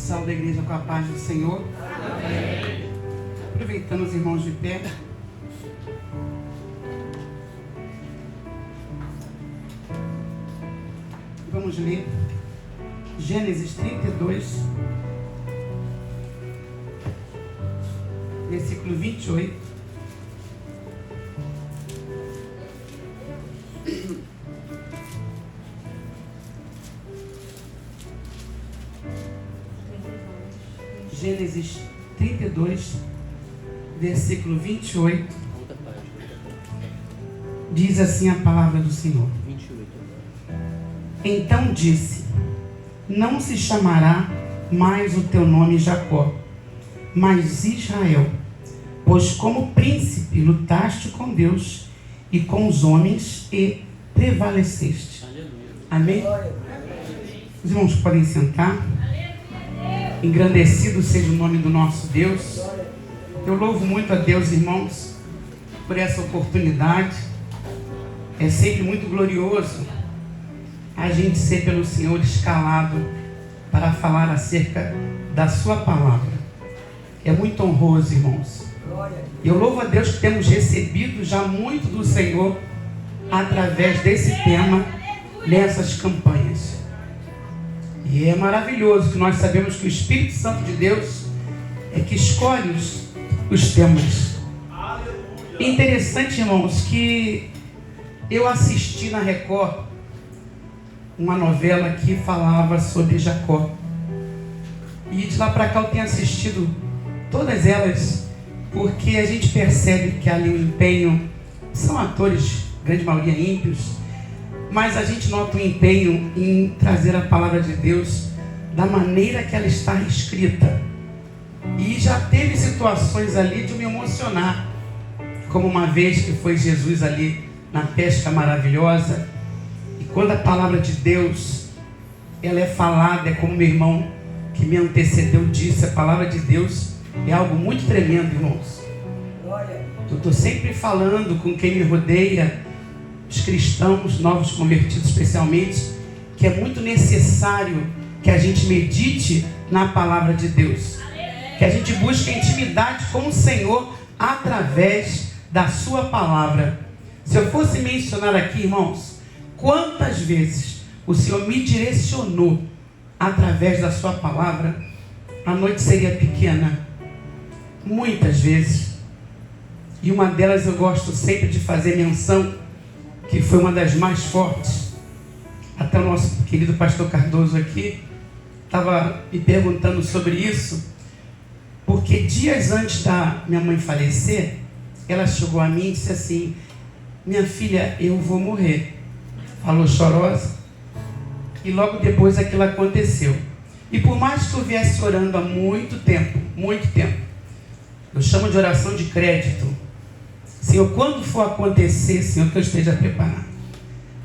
Saúde a igreja com a paz do Senhor. Amém. Aproveitando os irmãos de pé. Vamos ler Gênesis 32, versículo 28. Gênesis 32, versículo 28, diz assim a palavra do Senhor. Então disse: não se chamará mais o teu nome Jacó, mas Israel, pois como príncipe lutaste com Deus e com os homens e prevaleceste. Amém? Os irmãos podem sentar. Engrandecido seja o nome do nosso Deus. Eu louvo muito a Deus, irmãos, por essa oportunidade. É sempre muito glorioso a gente ser pelo Senhor escalado para falar acerca da sua palavra. É muito honroso, irmãos. Eu louvo a Deus que temos recebido já muito do Senhor através desse tema nessas campanhas. E é maravilhoso que nós sabemos que o Espírito Santo de Deus é que escolhe os temas. Interessante, irmãos, que eu assisti na Record uma novela que falava sobre Jacó. E de lá para cá eu tenho assistido todas elas, porque a gente percebe que ali o empenho, são atores, grande maioria ímpios, mas a gente nota o empenho em trazer a palavra de Deus da maneira que ela está escrita. E já teve situações ali de me emocionar, como uma vez que foi Jesus ali na pesca maravilhosa, e quando a palavra de Deus ela é falada, é como meu irmão que me antecedeu disse, a palavra de Deus é algo muito tremendo, irmãos. Eu estou sempre falando com quem me rodeia, os cristãos, novos convertidos especialmente, que é muito necessário que a gente medite na palavra de Deus, que a gente busque a intimidade com o Senhor através da sua palavra. Se eu fosse mencionar aqui, irmãos, quantas vezes o Senhor me direcionou através da sua palavra, a noite seria pequena. Muitas vezes. E uma delas eu gosto sempre de fazer menção, que foi uma das mais fortes. Até o nosso querido pastor Cardoso aqui estava me perguntando sobre isso, porque dias antes da minha mãe falecer, ela chegou a mim e disse assim: minha filha, eu vou morrer. Falou chorosa. E logo depois aquilo aconteceu. E por mais que eu viesse orando há muito tempo, eu chamo de oração de crédito. Senhor, quando for acontecer, Senhor, que eu esteja preparado.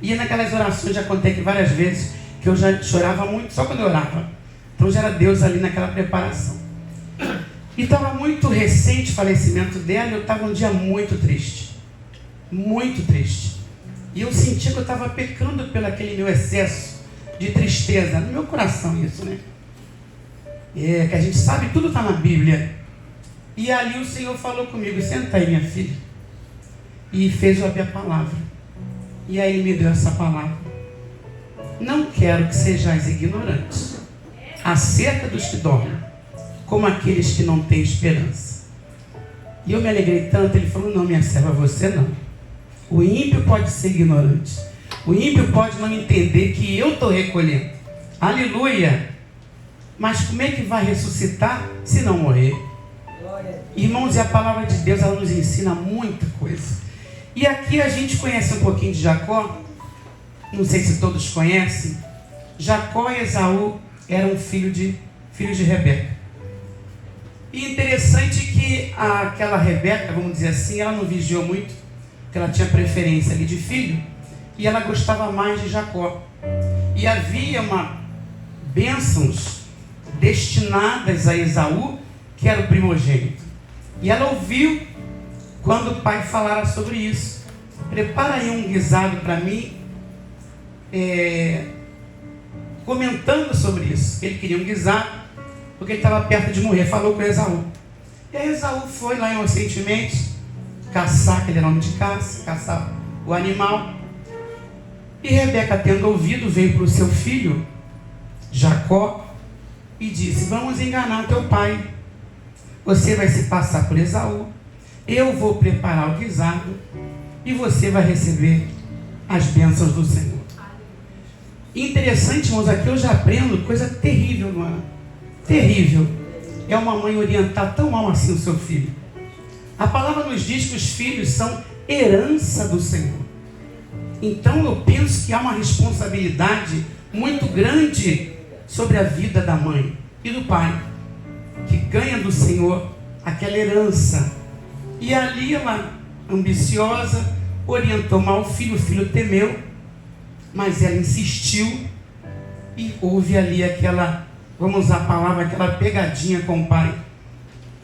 E naquelas orações já contei que várias vezes que eu já chorava muito, só quando eu orava. Então já era Deus ali naquela preparação. E estava muito recente o falecimento dela, e eu estava um dia muito triste. Muito triste. E eu sentia que eu estava pecando pelo aquele meu excesso de tristeza. No meu coração isso, né? É, que a gente sabe, tudo está na Bíblia. E ali o Senhor falou comigo: senta aí, minha filha. E fez eu abrir a palavra. E aí Ele me deu essa palavra: não quero que sejais ignorantes acerca dos que dormem, como aqueles que não têm esperança. E eu me alegrei tanto. Ele falou: não, minha serva, você não. O ímpio pode ser ignorante. O ímpio pode não entender que eu estou recolhendo. Aleluia! Mas como é que vai ressuscitar se não morrer? Irmãos, e a palavra de Deus, ela nos ensina muita coisa. E aqui a gente conhece um pouquinho de Jacó. Não sei se todos conhecem. Jacó e Esaú eram filhos de Rebeca. E interessante que aquela Rebeca, vamos dizer assim, ela não vigiou muito, porque ela tinha preferência ali de filho, e ela gostava mais de Jacó. E havia bênçãos destinadas a Esaú, que era o primogênito. E ela ouviu quando o pai falara sobre isso. Prepara aí um guisado para mim, comentando sobre isso. Ele queria um guisado, porque ele estava perto de morrer, falou com Esaú. E aí Esaú foi lá inocentemente caçar, que ele era homem de caça, caçar o animal. E Rebeca, tendo ouvido, veio para o seu filho Jacó e disse: vamos enganar teu pai. Você vai se passar por Esaú, eu vou preparar o guisado e você vai receber as bênçãos do Senhor. Interessante, irmãos, aqui eu já aprendo coisa terrível, não é? Terrível. É uma mãe orientar tão mal assim o seu filho. A palavra nos diz que os filhos são herança do Senhor. Então eu penso que há uma responsabilidade muito grande sobre a vida da mãe e do pai, que ganha do Senhor aquela herança. E ali ela, ambiciosa, orientou mal o filho temeu, mas ela insistiu e houve ali aquela, vamos usar a palavra, aquela pegadinha com o pai.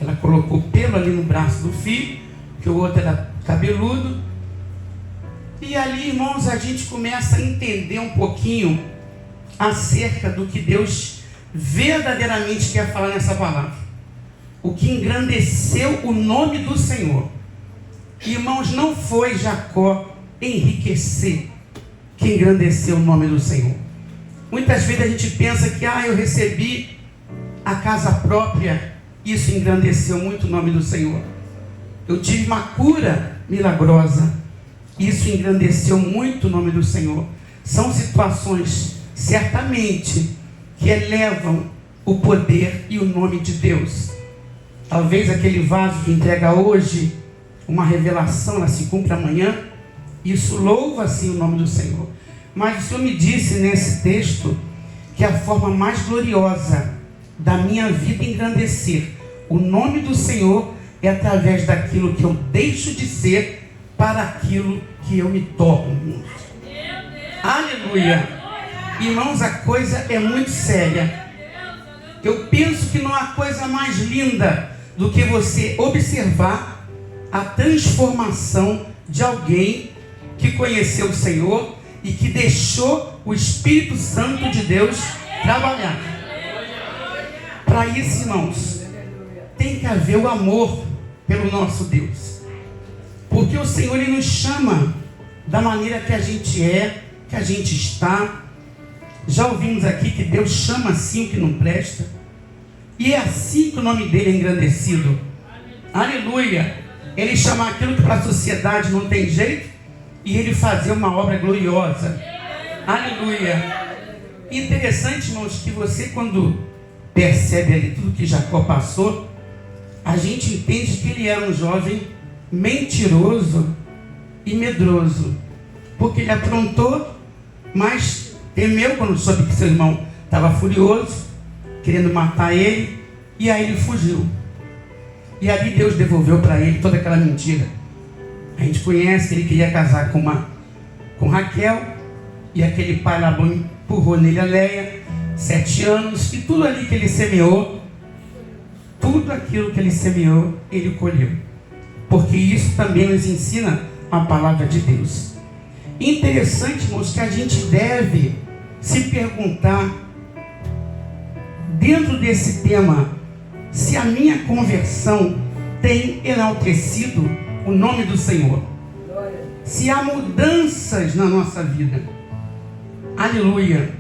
Ela colocou pelo ali no braço do filho, que o outro era cabeludo. E ali, irmãos, a gente começa a entender um pouquinho acerca do que Deus verdadeiramente quer falar nessa palavra. O que engrandeceu o nome do Senhor. Irmãos, não foi Jacó enriquecer que engrandeceu o nome do Senhor. Muitas vezes a gente pensa que eu recebi a casa própria, isso engrandeceu muito o nome do Senhor. Eu tive uma cura milagrosa, isso engrandeceu muito o nome do Senhor. São situações, certamente, que elevam o poder e o nome de Deus. Talvez aquele vaso que entrega hoje uma revelação, ela se cumpre amanhã. Isso louva assim o nome do Senhor. Mas o Senhor me disse nesse texto que a forma mais gloriosa da minha vida engrandecer o nome do Senhor é através daquilo que eu deixo de ser para aquilo que eu me torno. Aleluia! Irmãos, a coisa é muito séria. Eu penso que não há coisa mais linda do que você observar a transformação de alguém que conheceu o Senhor e que deixou o Espírito Santo de Deus trabalhar. Para isso, irmãos, tem que haver o amor pelo nosso Deus. Porque o Senhor, Ele nos chama da maneira que a gente é, que a gente está. Já ouvimos aqui que Deus chama assim o que não presta. E é assim que o nome dele é engrandecido. Aleluia! Ele chama aquilo que para a sociedade não tem jeito e ele fazer uma obra gloriosa. Aleluia! Interessante, irmãos, que você quando percebe ali tudo que Jacó passou, a gente entende que ele era um jovem mentiroso e medroso. Porque ele aprontou, mas temeu quando soube que seu irmão estava furioso, querendo matar ele, e aí ele fugiu. E ali Deus devolveu para ele toda aquela mentira. A gente conhece que ele queria casar com Raquel, e aquele pai Labão empurrou nele a Leia, 7 anos, e tudo ali que ele semeou, tudo aquilo que ele semeou, ele colheu. Porque isso também nos ensina a palavra de Deus. Interessante, irmãos, que a gente deve se perguntar, dentro desse tema, se a minha conversão tem enaltecido o nome do Senhor. Se há mudanças na nossa vida. Aleluia.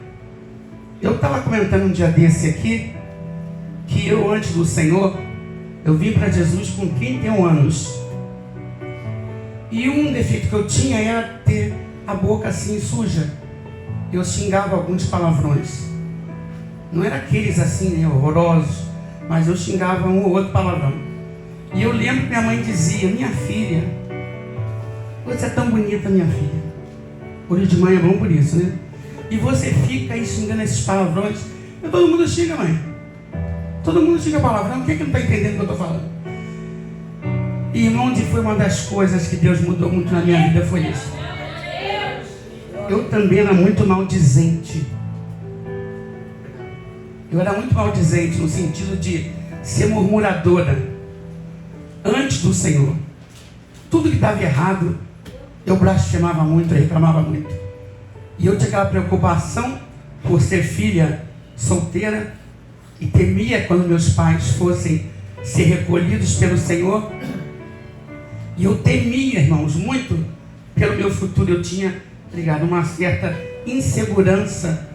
Eu estava comentando um dia desse aqui, que eu antes do Senhor, eu vim para Jesus com 31 anos. E um defeito que eu tinha era ter a boca assim suja. Eu xingava alguns palavrões. Não era aqueles assim horrorosos, mas eu xingava um ou outro palavrão. E eu lembro que minha mãe dizia: minha filha, você é tão bonita, minha filha. Hoje de manhã é bom por isso, né? E você fica aí xingando esses palavrões. E todo mundo xinga, mãe. Todo mundo xinga palavrão. O que é que não está entendendo o que eu estou falando? E, irmão, foi uma das coisas que Deus mudou muito na minha vida, foi isso. Eu também era muito maldizente. Eu era muito maldizente no sentido de ser murmuradora antes do Senhor. Tudo que estava errado, eu blasfemava muito, eu reclamava muito. E eu tinha aquela preocupação por ser filha solteira, e temia quando meus pais fossem ser recolhidos pelo Senhor. E eu temia, irmãos, muito pelo meu futuro. Eu tinha, ligado, uma certa insegurança.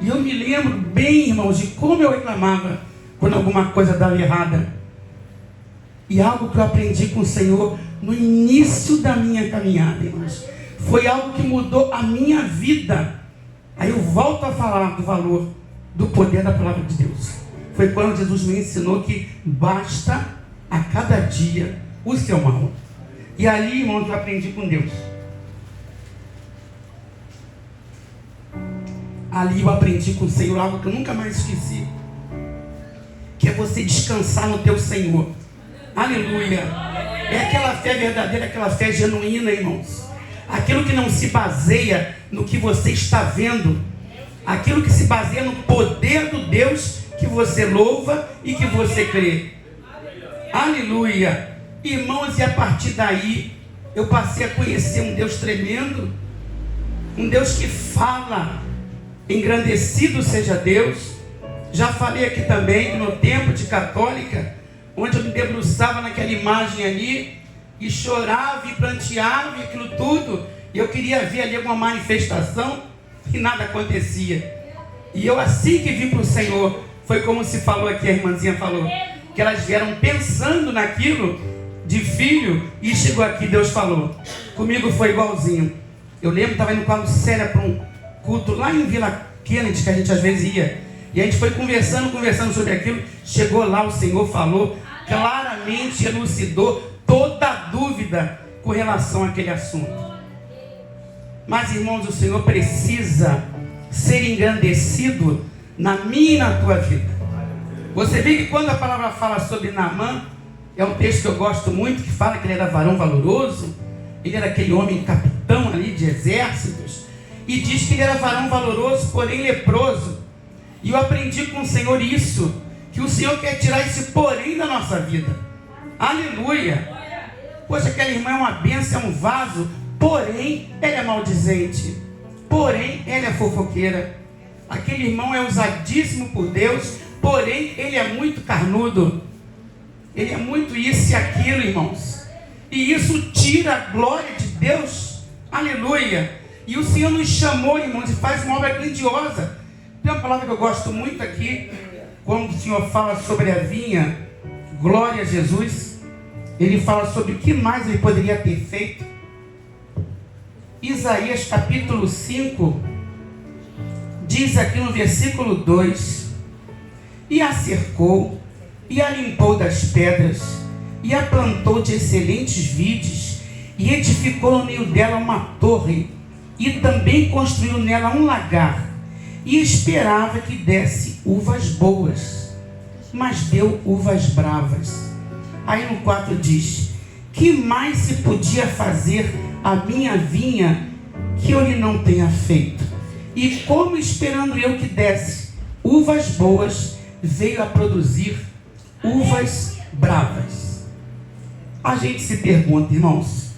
E eu me lembro bem, irmãos, de como eu reclamava quando alguma coisa dava errada. E algo que eu aprendi com o Senhor no início da minha caminhada, irmãos, foi algo que mudou a minha vida. Aí eu volto a falar do valor, do poder da palavra de Deus. Foi quando Jesus me ensinou que basta a cada dia o seu mal. E ali, irmãos, eu aprendi com Deus. Ali eu aprendi com o Senhor algo que eu nunca mais esqueci. Que é você descansar no teu Senhor. Aleluia. É aquela fé verdadeira, aquela fé genuína, irmãos. Aquilo que não se baseia no que você está vendo. Aquilo que se baseia no poder do Deus que você louva e que você crê. Aleluia. Irmãos, e a partir daí eu passei a conhecer um Deus tremendo. Um Deus que fala. Engrandecido seja Deus. Já falei aqui também no tempo de católica, onde eu me debruçava naquela imagem ali e chorava e pranteava e aquilo tudo, e eu queria ver ali alguma manifestação e nada acontecia. E eu, assim que vim para o Senhor, foi como se falou aqui, a irmãzinha falou, que elas vieram pensando naquilo de filho e chegou aqui, Deus falou. Comigo foi igualzinho. Eu lembro, estava indo com a Lucélia para um culto lá em Vila Kennedy, que a gente às vezes ia, e a gente foi conversando sobre aquilo. Chegou lá, o Senhor falou claramente, elucidou toda a dúvida com relação àquele assunto. Mas, irmãos, o Senhor precisa ser engrandecido na minha e na tua vida. Você vê que quando a palavra fala sobre Naamã, é um texto que eu gosto muito, que fala que ele era varão valoroso, ele era aquele homem capitão ali de exércitos, e diz que ele era varão valoroso, porém leproso. E eu aprendi com o Senhor isso, que o Senhor quer tirar esse porém da nossa vida. Aleluia. Poxa, aquela irmã é uma bênção, é um vaso, porém ela é maldizente, porém ela é fofoqueira. Aquele irmão é usadíssimo por Deus, porém ele é muito carnudo. Ele é muito isso e aquilo, irmãos. E isso tira a glória de Deus. Aleluia. E o Senhor nos chamou, irmãos, e faz uma obra grandiosa. Tem uma palavra que eu gosto muito aqui, quando o Senhor fala sobre a vinha, glória a Jesus. Ele fala sobre o que mais ele poderia ter feito. Isaías capítulo 5, diz aqui no versículo 2: e a cercou, e a limpou das pedras, e a plantou de excelentes vides, e edificou no meio dela uma torre, e também construiu nela um lagar, e esperava que desse uvas boas, mas deu uvas bravas. Aí no 4 diz: que mais se podia fazer a minha vinha que eu lhe não tenha feito? E como esperando eu que desse uvas boas, veio a produzir uvas bravas. A gente se pergunta, irmãos,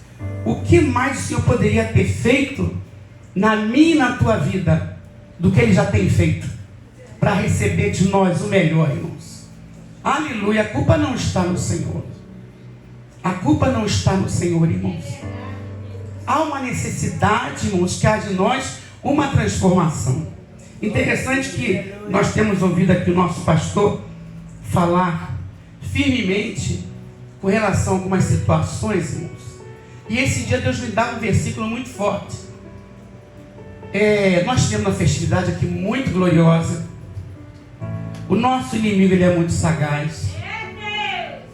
o que mais o Senhor poderia ter feito na minha e na tua vida do que Ele já tem feito para receber de nós o melhor, irmãos? Aleluia. A culpa não está no Senhor. A culpa não está no Senhor, irmãos. Há uma necessidade, irmãos, que há de nós uma transformação. Interessante que nós temos ouvido aqui o nosso pastor falar firmemente com relação a algumas situações, irmãos. E esse dia Deus me dá um versículo muito forte. Nós temos uma festividade aqui muito gloriosa. O nosso inimigo, ele é muito sagaz.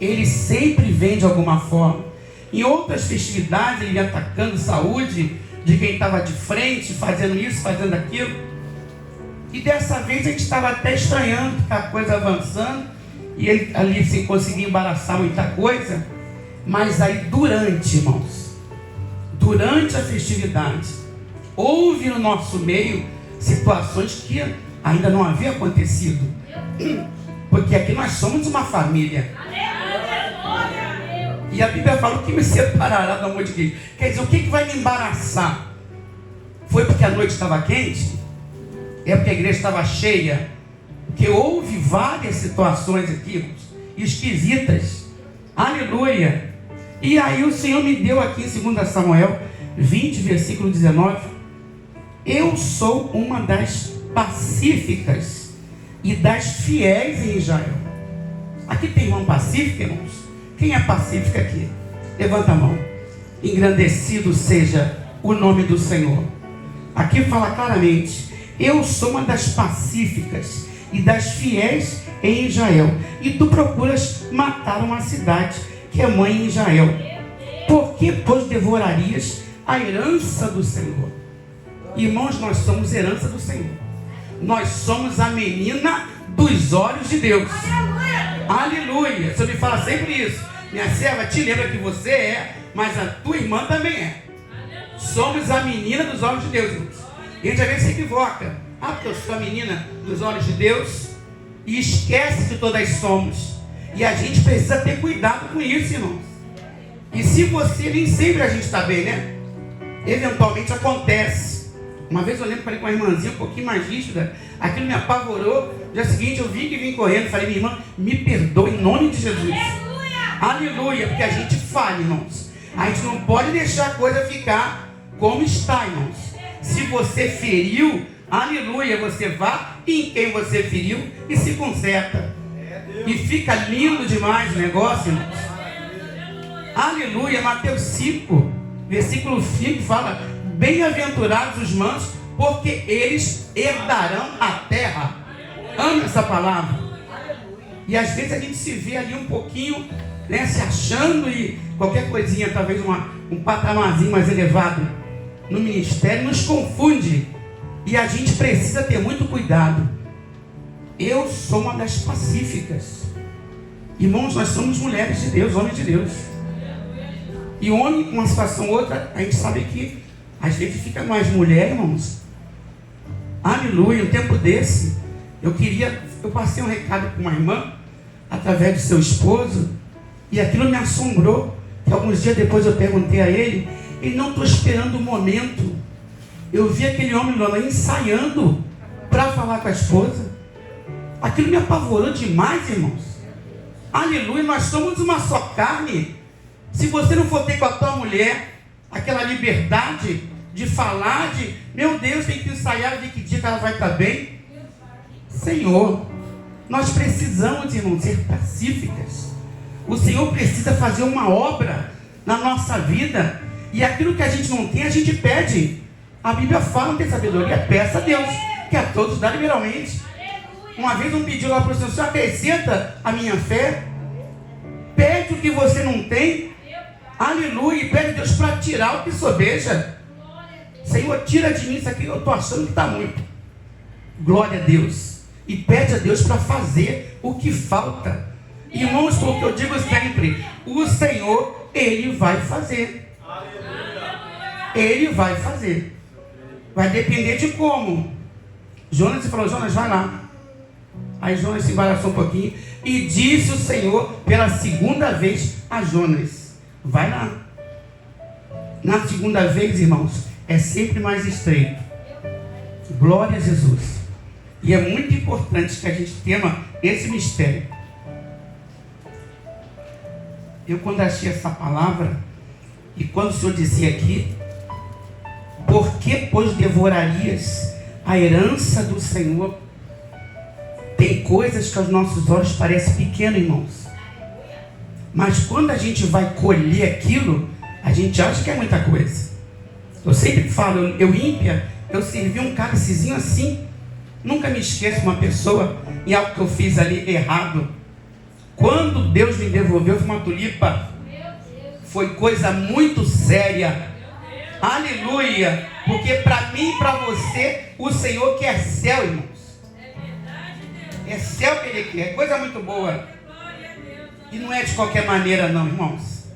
Ele sempre vem de alguma forma. Em outras festividades ele ia atacando saúde de quem estava de frente, fazendo isso, fazendo aquilo. E dessa vez a gente estava até estranhando a coisa avançando, e ele ali sem conseguir embaraçar muita coisa. Mas aí durante, irmãos, durante a festividade, houve no nosso meio situações que ainda não havia acontecido. Porque aqui nós somos uma família. E a Bíblia fala: o que me separará do amor de Cristo? Quer dizer, o que vai me embaraçar? Foi porque a noite estava quente? É porque a igreja estava cheia? Porque houve várias situações aqui, irmãos, esquisitas. Aleluia. E aí o Senhor me deu aqui em 2 Samuel 20, versículo 19. Eu sou uma das pacíficas e das fiéis em Israel. Aqui tem irmão pacífico, irmãos? Quem é pacífica aqui? Levanta a mão. Engrandecido seja o nome do Senhor. Aqui fala claramente: eu sou uma das pacíficas e das fiéis em Israel. E tu procuras matar uma cidade que é mãe em Israel. Por que, pois, devorarias a herança do Senhor? Irmãos, nós somos herança do Senhor. Nós somos a menina dos olhos de Deus. Aleluia. O Senhor me fala sempre isso. Minha serva, te lembra que você é, mas a tua irmã também é. Somos a menina dos olhos de Deus, irmãos. E a gente às vezes se equivoca. Ah, porque eu sou a menina dos olhos de Deus. E esquece que todas somos. E a gente precisa ter cuidado com isso, irmãos. E se você, nem sempre a gente está bem, né? Eventualmente acontece. Uma vez eu lembro que falei com uma irmãzinha um pouquinho mais rígida. Aquilo me apavorou. No dia seguinte eu vi que vim correndo. Falei: minha irmã, me perdoe em nome de Jesus. Aleluia. Porque a gente falha, irmãos. A gente não pode deixar a coisa ficar como está, irmãos. Se você feriu, aleluia, você vá em quem você feriu e se conserta. E fica lindo demais o negócio, irmãos. Aleluia. Mateus 5, versículo 5 fala: bem-aventurados os mansos, porque eles herdarão a terra. Amo essa palavra. E às vezes a gente se vê ali um pouquinho, né, se achando, e qualquer coisinha, talvez um patamarzinho mais elevado no ministério, nos confunde. E a gente precisa ter muito cuidado. Eu sou uma das pacíficas. Irmãos, nós somos mulheres de Deus, homens de Deus. E homem, uma situação ou outra, a gente sabe que às vezes fica mais mulher, irmãos. Aleluia. Um tempo desse, eu passei um recado para uma irmã, através do seu esposo, e aquilo me assombrou. Que alguns dias depois eu perguntei a ele, e não estou esperando o momento. Eu vi aquele homem lá ensaiando para falar com a esposa. Aquilo me apavorou demais, irmãos. Aleluia. Nós somos uma só carne. Se você não for ter com a tua mulher aquela liberdade de falar, meu Deus, tem que ensaiar, ver que dia que ela vai estar bem. Senhor, nós precisamos, irmãos, ser pacíficas. O Senhor precisa fazer uma obra na nossa vida. E aquilo que a gente não tem, a gente pede. A Bíblia fala: não tem sabedoria, peça a Deus, que a todos dá liberalmente. Uma vez um pediu lá para o Senhor: Senhor, acrescenta a minha fé. Pede o que você não tem. Aleluia. E pede a Deus para tirar o que sobeja. Senhor, tira de mim isso aqui, eu estou achando que está muito. Glória a Deus. E pede a Deus para fazer o que falta. Irmãos, porque eu digo sempre: o Senhor, Ele vai fazer. Ele vai fazer. Vai depender de como. Jonas falou: Jonas, vai lá. Aí Jonas se embaraçou um pouquinho. E disse o Senhor pela segunda vez a Jonas: vai lá. Na segunda vez, irmãos, é sempre mais estreito. Glória a Jesus. E é muito importante que a gente tenha esse mistério. Eu, quando achei essa palavra, e quando o Senhor dizia aqui: por que, pois, devorarias a herança do Senhor? Tem coisas que aos nossos olhos parecem pequenas, irmãos. Mas quando a gente vai colher aquilo, a gente acha que é muita coisa. Eu sempre falo, eu ímpia, eu servi um cálicezinho assim. Nunca me esqueço uma pessoa em algo que eu fiz ali errado. Quando Deus me devolveu uma tulipa, foi coisa muito séria. Aleluia. Porque para mim e para você, o Senhor quer céu, irmãos. É céu que Ele quer, é coisa muito boa. E não é de qualquer maneira não, irmãos.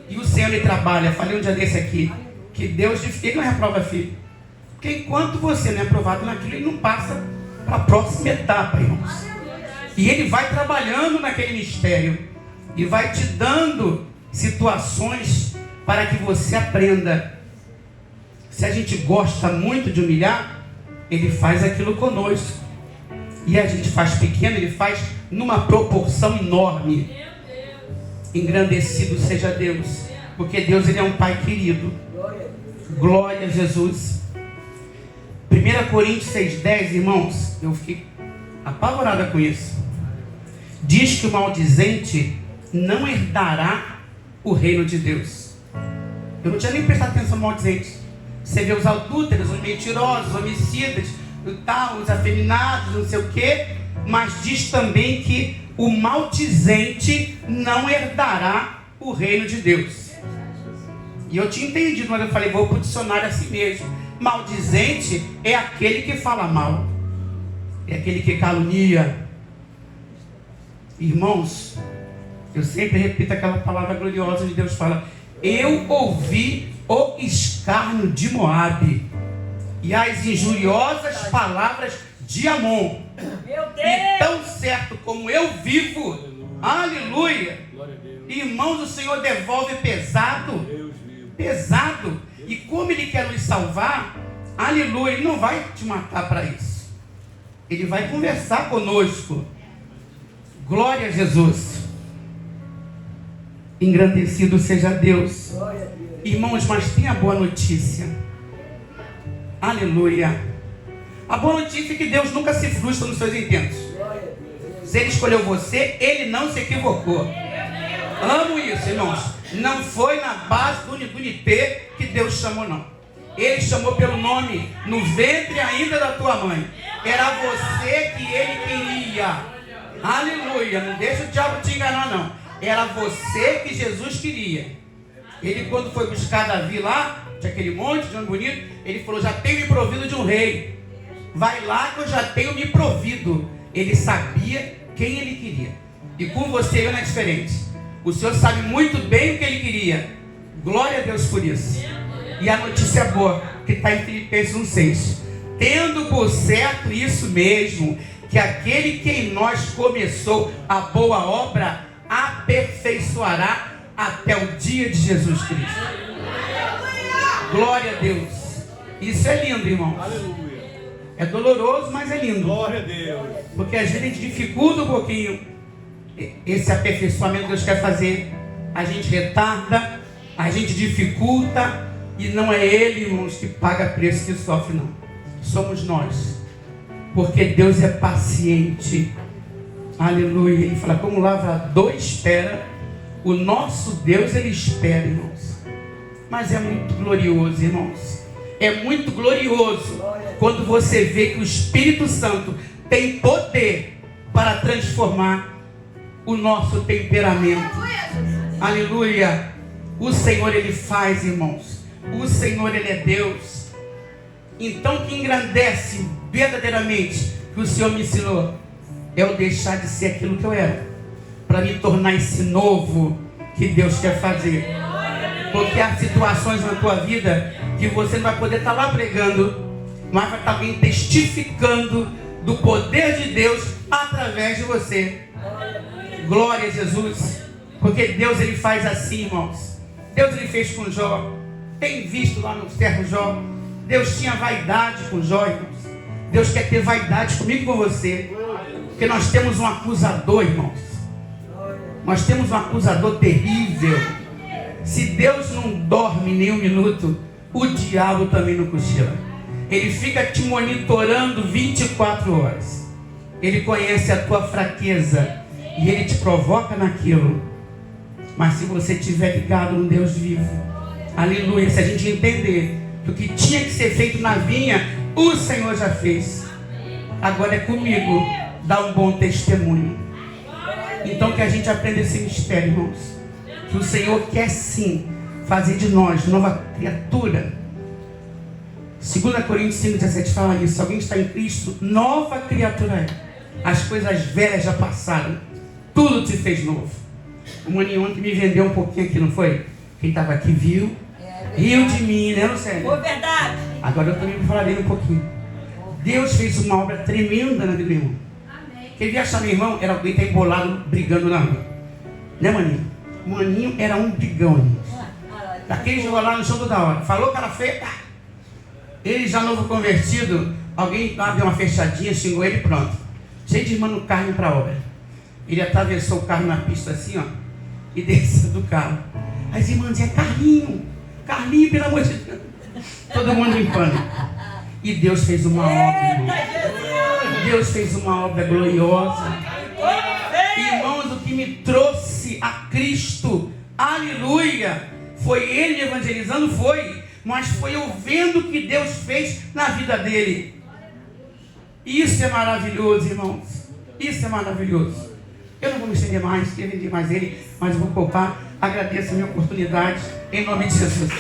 E o Senhor, Ele trabalha. Falei um dia desse aqui, que Deus, Ele não reprova filho. Porque enquanto você não é aprovado naquilo, Ele não passa para a próxima etapa, irmãos. E Ele vai trabalhando naquele mistério. E vai te dando situações para que você aprenda. Se a gente gosta muito de humilhar, Ele faz aquilo conosco. E a gente faz pequeno, Ele faz numa proporção enorme. Engrandecido seja Deus, porque Deus, Ele é um Pai querido. Glória a Jesus. 1 Coríntios 6,10, irmãos, eu fiquei apavorada com isso. Diz que o maldizente não herdará o reino de Deus. Eu não tinha nem prestado atenção no maldizente. Você vê os adúlteros, os mentirosos, os homicidas, os afeminados, não sei o quê. Mas diz também que o maldizente não herdará o reino de Deus. E eu tinha entendido, mas eu falei, vou para o dicionário assim mesmo. Maldizente é aquele que fala mal, é aquele que calunia. Irmãos, eu sempre repito aquela palavra gloriosa de Deus, fala: eu ouvi o escárnio de Moabe e as injuriosas palavras de Amon. Meu Deus! E tão certo como eu vivo, aleluia, irmãos, o Senhor devolve pesado, pesado. E como Ele quer nos salvar, aleluia, Ele não vai te matar para isso. Ele vai conversar conosco. Glória a Jesus. Engrandecido seja Deus. Irmãos, mas tem a boa notícia. Aleluia. A boa notícia é que Deus nunca se frustra nos seus intentos. Se Ele escolheu você, Ele não se equivocou. Amo isso, irmãos. Não foi na base do unipê que Deus chamou, não. Ele chamou pelo nome no ventre ainda da tua mãe. Era você que Ele queria. Aleluia. Não deixa o diabo te enganar, não. Era você que Jesus queria. Ele, quando foi buscar Davi lá, tinha aquele monte de homem bonito, ele falou: já tenho me provido de um rei. Vai lá que eu já tenho me provido. Ele sabia quem ele queria. E com você não é diferente. O Senhor sabe muito bem o que Ele queria. Glória a Deus por isso. E a notícia boa, que está em Filipenses 1,6. Tendo por certo isso mesmo, que aquele que em nós começou a boa obra, aperfeiçoará até o dia de Jesus Cristo. Glória a Deus. Isso é lindo, irmãos. É doloroso, mas é lindo. Glória a Deus. Porque às vezes a gente dificulta um pouquinho esse aperfeiçoamento que Deus quer fazer. A gente retarda, a gente dificulta, e não é Ele, irmãos, que paga preço, que sofre, não. Somos nós. Porque Deus é paciente. Aleluia. Ele fala: como o lavrador espera, o nosso Deus, Ele espera, irmãos. Mas é muito glorioso, irmãos. É muito glorioso quando você vê que o Espírito Santo tem poder para transformar o nosso temperamento. Aleluia. O Senhor, Ele faz, irmãos. O Senhor, Ele é Deus. Então, o que engrandece verdadeiramente, que o Senhor me ensinou, é eu deixar de ser aquilo que eu era, para me tornar esse novo que Deus quer fazer. Porque há situações na tua vida que você não vai poder estar lá pregando, mas vai estar bem testificando do poder de Deus através de você. Glória a Jesus. Porque Deus, Ele faz assim, irmãos. Deus, Ele fez com Jó. Tem visto lá no servo Jó. Deus tinha vaidade com Jó, irmãos. Deus quer ter vaidade comigo e com você. Porque nós temos um acusador, irmãos. Nós temos um acusador terrível. Se Deus não dorme nem um minuto, o diabo também não cochila. Ele fica te monitorando 24 horas. Ele conhece a tua fraqueza e Ele te provoca naquilo. Mas se você estiver ligado no Deus vivo, aleluia, se a gente entender que o que tinha que ser feito na vinha, o Senhor já fez. Agora é comigo dar um bom testemunho. Então que a gente aprenda esse mistério, irmãos. Que o Senhor quer sim fazer de nós nova criatura. 2 Coríntios 5,17 fala isso. Se alguém está em Cristo, nova criatura é. As coisas velhas já passaram, tudo se fez novo. O maninho ontem me vendeu um pouquinho aqui, não foi? Quem estava aqui viu, riu de mim, né, Lucélia? Foi verdade. Agora eu também vou falar dele um pouquinho. Deus fez uma obra tremenda na vida do meu irmão. Quem via achar meu irmão era alguém que está embolado brigando na rua. Né, maninho? O maninho era um brigão, irmãos. Daquele jogou lá no chão toda hora. Falou cara feia, tá. Ele já novo convertido, alguém lá deu uma fechadinha, xingou ele, pronto. cheio de mano carne para a obra. Ele atravessou o carro na pista assim, ó, e desceu do carro. As irmãs diziam, Carlinho, pelo amor de Deus. Todo mundo em pânico. E Deus fez uma obra, irmão. Deus fez uma obra gloriosa. Irmãos, o que me trouxe a Cristo, aleluia, foi ele evangelizando, mas foi eu vendo o que Deus fez na vida dele. Isso é maravilhoso, irmãos. Isso é maravilhoso. Eu não vou me estender mais, queria vender mais ele, mas eu vou poupar. Agradeço a minha oportunidade, em nome de Jesus.